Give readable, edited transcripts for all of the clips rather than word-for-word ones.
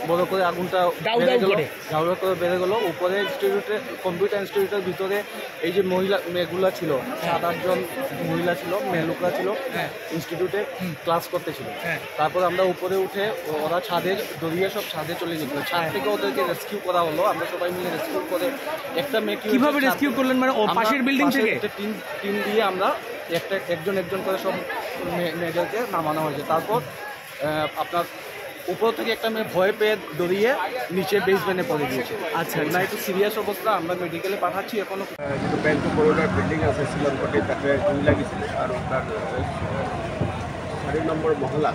বড় করে আগুনটা ঝাউড়া করে বেড়ে গেল। উপরে ইনস্টিটিউটে কম্পিউটার ইনস্টিটিউটের ভিতরে এই যে মহিলা মেয়েগুলো ছিল 7-8 জন মহিলা ছিল, মেয়ে লোকরা ছিল ইনস্টিটিউটে ক্লাস করতেছিল। তারপর আমরা উপরে উঠে ওরা ছাদে দড়িয়ে সব ছাদে চলে গেছিল। ছাদ থেকে ওদেরকে রেস্কিউ করা হলো, আমরা সবাই মিলে রেস্কিউ করে একটা মেয়ে কিভাবে রেস্কিউ করলেন? মানে পাশের বিল্ডিং থেকে টিন দিয়ে আমরা একজন করে সব মেয়েদেরকে নামানো হয়েছে। তারপর আপনার উপর থেকে একটা মেয়ে ভয় পেয়ে দৌড়িয়ে নিচে বেসমেন্টে পড়ে গিয়েছে। আচ্ছা, না একটু সিরিয়াস অবস্থা, আমরা মেডিকেলে পাঠাচ্ছি এখনো। যেটো ব্যাংক অফ বরোডার বিল্ডিং আছে শ্রীলঙ্কাতে, তাতে জুই লাগিছিলে আৰু তাৰ 4 নম্বৰ মহলা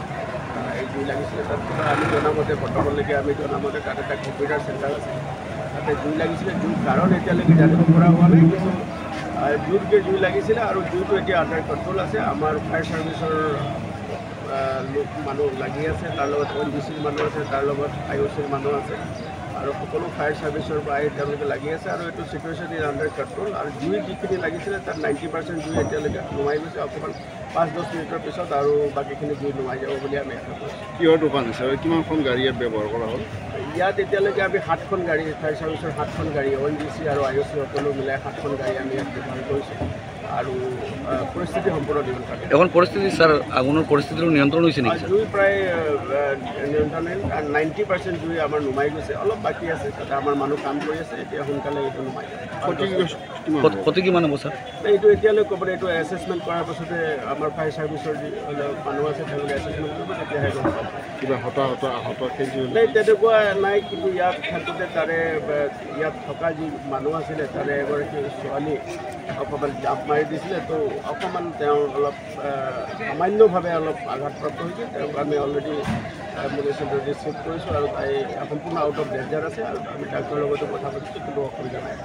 এই জুই লাগিছিলে। তাৰপিছত আমি জনামতে বৰ্তমানলৈকে আমি জনামতে তাত এটা কম্পিউটাৰ চেণ্টাৰ আছে, তাতে জুই লাগিছিলে। জুই কাৰণ এতিয়ালৈকে জানিব পৰা হোৱা নাই, কিন্তু জুইতকে জুই লাগিছিলে আৰু জুইটো এতিয়া আণ্ডাৰ কণ্ট্ৰল আছে। আমাৰ ফায়াৰ ছাৰ্ভিচৰ মানুহ লাগি আছে, তাৰ লগত ONGCৰ মানুহ আছে, তাৰ লগত IOCৰ মানুহ আছে আৰু সকলো ফায়াৰ ছাৰ্ভিচৰ পৰা তেওঁলোকে লাগি আছে আৰু এইটো চিটুৱেশ্যন ইজ আণ্ডাৰ কণ্ট্ৰল। আৰু জুই যিখিনি লাগিছিলে তাত 90% জুই এতিয়ালৈকে নুমাই গৈছে। অকণমান 5-10 মিনিটৰ পিছত আৰু বাকীখিনি জুই নুমাই যাব বুলি আমি আশা কৰিছোঁ। কিহৰ দোকান আছে আৰু কিমানখন গাড়ী ইয়াত ব্যৱহাৰ কৰা হ'ল? ইয়াত এতিয়ালৈকে আমি 7খন গাড়ী, ফায়াৰ ছাৰ্ভিচৰ 7খন গাড়ী, ONGC আৰু IOC সকলো মিলাই 7খন গাড়ী আমি ইয়াত ব্যৱহাৰ কৰিছোঁ আৰু পৰিস্থিতি সম্পূৰ্ণ নিয়ন্ত্ৰণ। এখন পৰিস্থিতি স্যাৰ আগুনেৰ পৰিস্থিতিৰ নিয়ন্ত্ৰণ হয়েছে নাকি? জুই প্ৰায় নিয়ন্ত্ৰণ 90% জুই আমাৰ নুমাই গৈছে, অলপ বাকী আছে, তাতে আমাৰ মানুহ কাম কৰি আছে। এতিয়া সোনকালে এইটো নুমাই যাব। কত কি মানে স্যাৰ? এইটো এতিয়ালৈ ক'বলৈ, এইটো এছেছমেণ্ট কৰাৰ পাছতে আমাৰ ফায়াৰ ছাৰ্ভিচৰ যি মানুহ আছে তেওঁলোকে এছেছমেণ্ট কৰিব, তেতিয়াহে গম পাব। কিবা হতাহত নাই তেনেকুৱা নাই, কিন্তু ইয়াত থাকোঁতে তাৰে ইয়াত থকা যি মানুহ আছিলে তাৰে এগৰাকী ছোৱালী অকণমান জাপ মাৰি দিছিলে, তো অকণমান তেওঁ অলপ সামান্যভাৱে অলপ আঘাতপ্ৰাপ্ত হৈছে। তেওঁক আমি অলৰেডি এম্বুলেঞ্চত ৰিচিভ কৰিছোঁ আৰু তাই সম্পূৰ্ণ আউট অফ ডেঞ্জাৰ আছে আৰু আমি ডাক্তৰৰ লগতো কথা পাতিছোঁ, কোনো অসুবিধা নাই।